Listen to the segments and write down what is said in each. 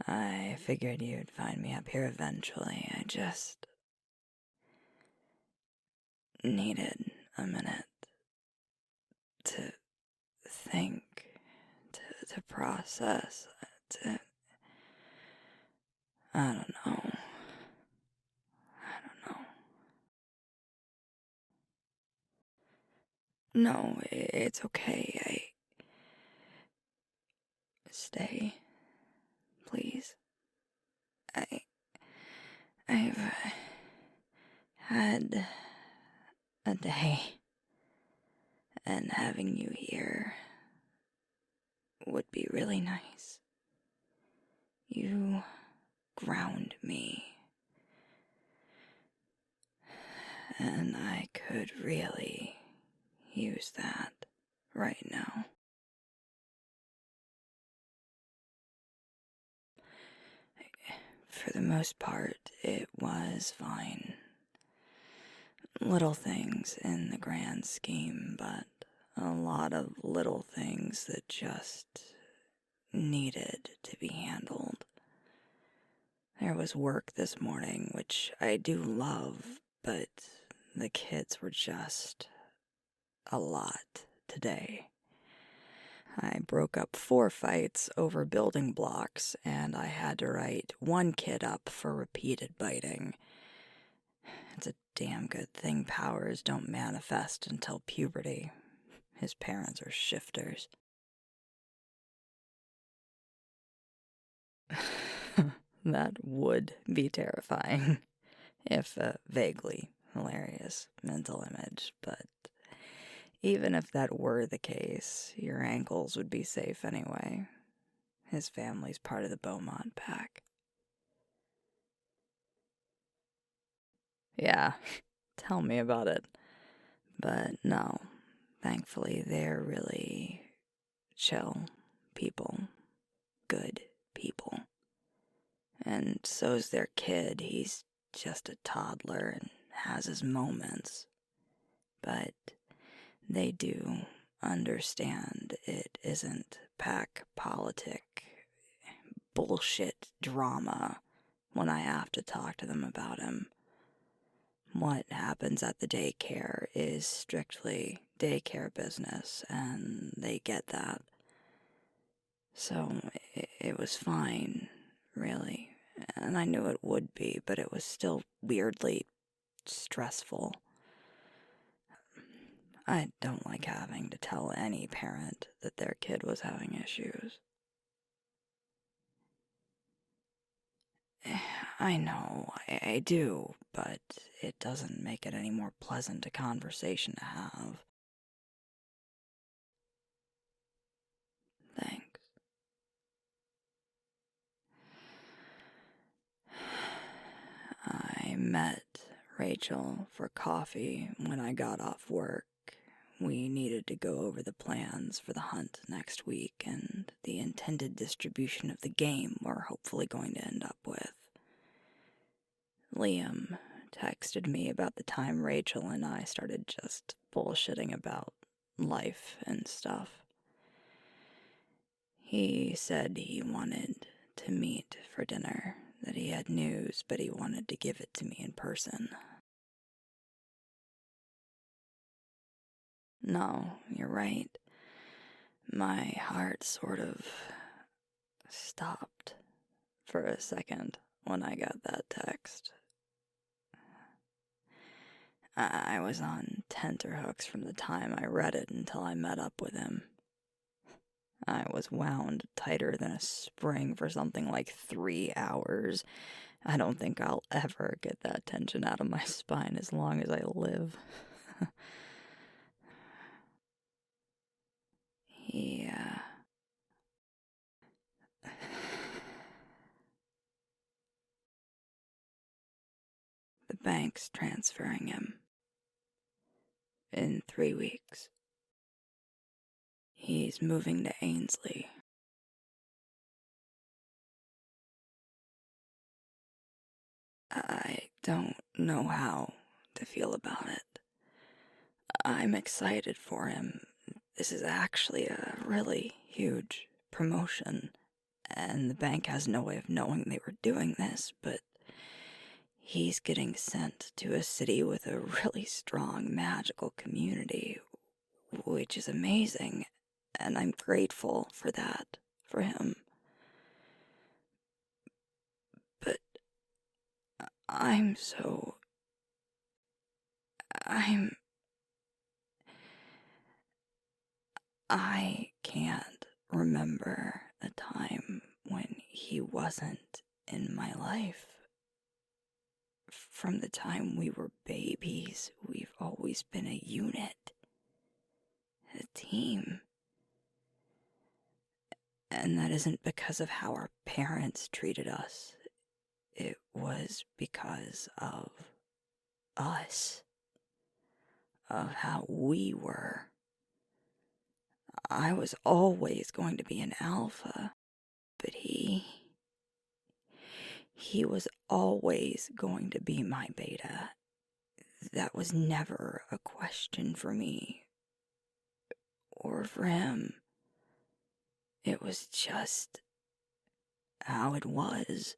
I figured you'd find me up here eventually. I just needed a minute to think, to process, to... I don't know. I don't know. No, it's okay. Stay, please. I... I've had a day, and having you here would be really nice. You ground me, and I could really use that right now. For the most part, it was fine. Little things in the grand scheme, but a lot of little things that just needed to be handled. There was work this morning, which I do love, but the kids were just a lot today. I broke up 4 fights over building blocks, and I had to write 1 kid up for repeated biting. It's a damn good thing powers don't manifest until puberty. His parents are shifters. That would be terrifying, if a vaguely hilarious mental image, but even if that were the case, your ankles would be safe anyway. His family's part of the Beaumont pack. Yeah, tell me about it. But no, thankfully they're really chill people. Good people. And so's their kid. He's just a toddler and has his moments. But they do understand it isn't pack politic bullshit drama when I have to talk to them about him. What happens at the daycare is strictly daycare business, and they get that. So it was fine, really. And I knew it would be, but it was still weirdly stressful. I don't like having to tell any parent that their kid was having issues. I know, I do, but it doesn't make it any more pleasant a conversation to have. Thanks. I met Rachel for coffee when I got off work. We needed to go over the plans for the hunt next week and the intended distribution of the game we're hopefully going to end up with. Liam texted me about the time Rachel and I started just bullshitting about life and stuff. He said he wanted to meet for dinner, that he had news, but he wanted to give it to me in person. No, you're right. My heart sort of stopped for a second when I got that text. I was on tenterhooks from the time I read it until I met up with him. I was wound tighter than a spring for something like 3 hours. I don't think I'll ever get that tension out of my spine as long as I live. Yeah. The bank's transferring him. In 3 weeks. He's moving to Ainsley. I don't know how to feel about it. I'm excited for him. This is actually a really huge promotion, and the bank has no way of knowing they were doing this, but he's getting sent to a city with a really strong magical community, which is amazing, and I'm grateful for that, for him. But I'm so... I can't remember a time when he wasn't in my life. From the time we were babies, we've always been a unit, a team. And that isn't because of how our parents treated us. It was because of us, of how we were. I was always going to be an alpha, but he was always going to be my beta. That was never a question for me or for him. It was just how it was,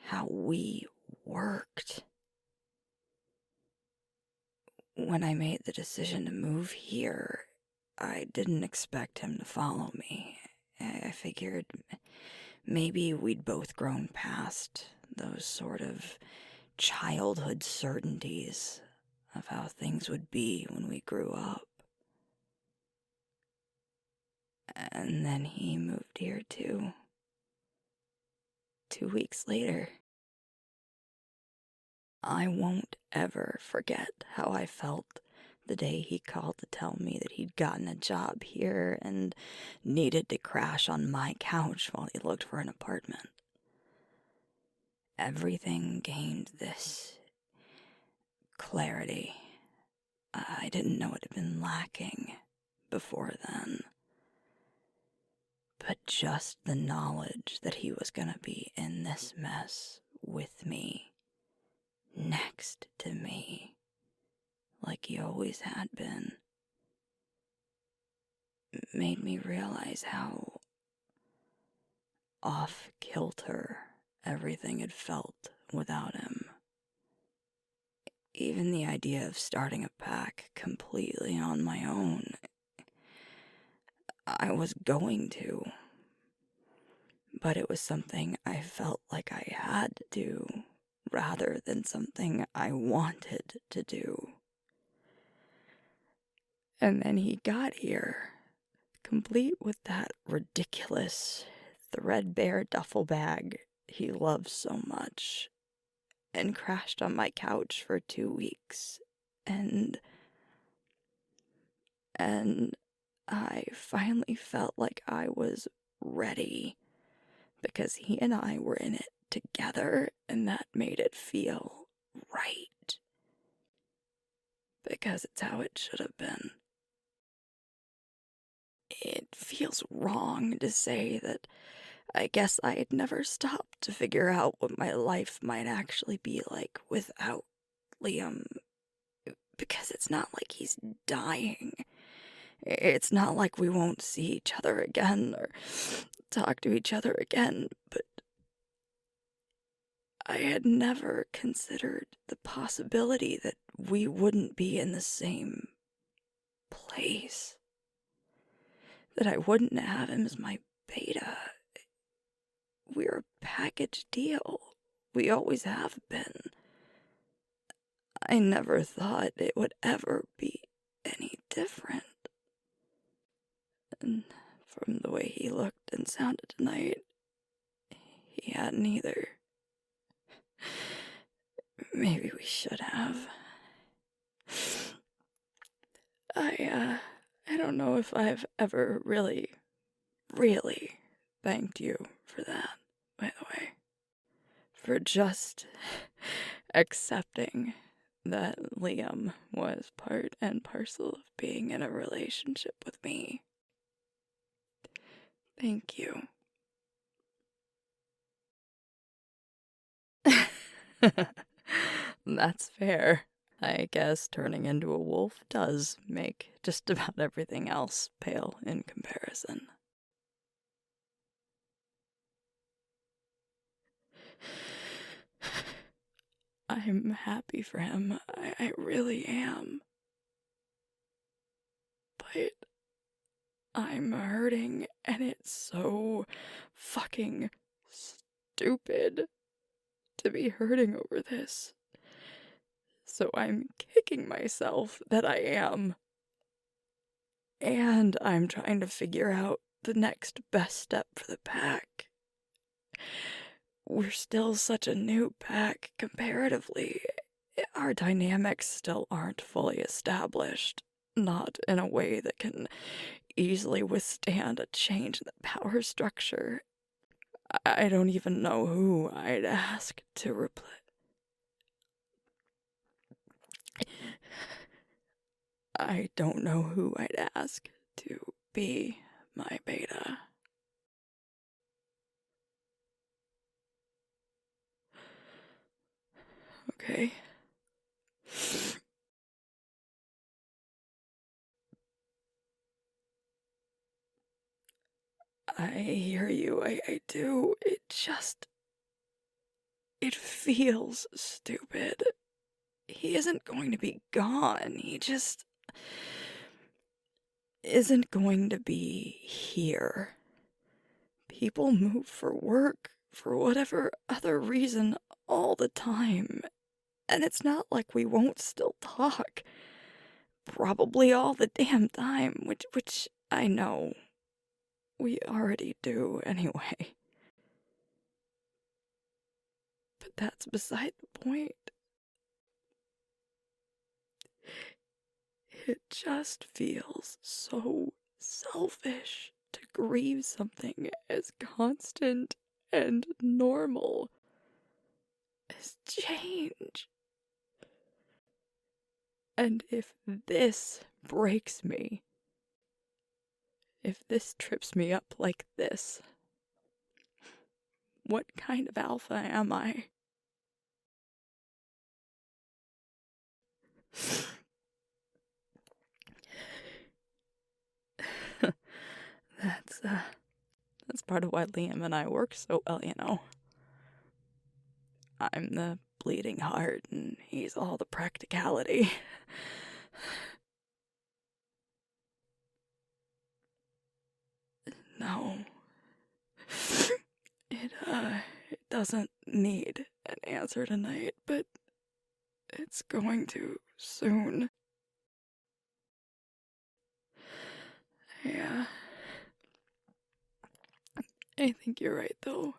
how we worked. When I made the decision to move here, I didn't expect him to follow me. I figured maybe we'd both grown past those sort of childhood certainties of how things would be when we grew up. And then he moved here too. 2 weeks later. I won't ever forget how I felt the day he called to tell me that he'd gotten a job here and needed to crash on my couch while he looked for an apartment. Everything gained this clarity. I didn't know it had been lacking before then. But just the knowledge that he was gonna be in this mess with me, next to me, like he always had been, made me realize how off-kilter everything had felt without him. Even the idea of starting a pack completely on my own, I was going to, but it was something I felt like I had to do, rather than something I wanted to do. And then he got here, complete with that ridiculous, threadbare duffel bag he loves so much, and crashed on my couch for 2 weeks, and I finally felt like I was ready, because he and I were in it together, and that made it feel right, because it's how it should have been. It feels wrong to say that I guess I had never stopped to figure out what my life might actually be like without Liam, because it's not like he's dying. It's not like we won't see each other again or talk to each other again, but I had never considered the possibility that we wouldn't be in the same place. That I wouldn't have him as my beta. We're a package deal. We always have been. I never thought it would ever be any different. And from the way he looked and sounded tonight, he hadn't either. Maybe we should have. I don't know if I've ever really thanked you for that, by the way. For just accepting that Liam was part and parcel of being in a relationship with me. Thank you. That's fair. I guess turning into a wolf does make just about everything else pale in comparison. I'm happy for him. I really am. But I'm hurting, and it's so fucking stupid to be hurting over this. So I'm kicking myself that I am. And I'm trying to figure out the next best step for the pack. We're still such a new pack comparatively. Our dynamics still aren't fully established. Not in a way that can easily withstand a change in the power structure. I don't even know who I'd ask to replace. I don't know who I'd ask to be my beta. Okay. I hear you, I do. It feels stupid. He isn't going to be gone. He just isn't going to be here. People move for work, for whatever other reason, all the time. And it's not like we won't still talk. Probably all the damn time, which I know we already do anyway. But that's beside the point. It just feels so selfish to grieve something as constant and normal as change. And if this breaks me, if this trips me up like this, what kind of alpha am I? That's part of why Liam and I work so well, you know. I'm the bleeding heart and he's all the practicality. No. It doesn't need an answer tonight, but it's going to soon. Yeah. I think you're right, though.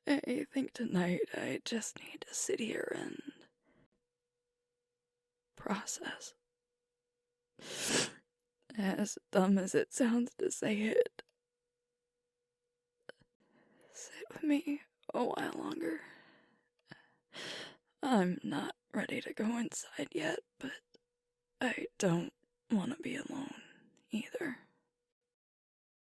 I think tonight I just need to sit here and process. As dumb as it sounds to say it. Sit with me a while longer. I'm not ready to go inside yet, but I don't want to be alone either.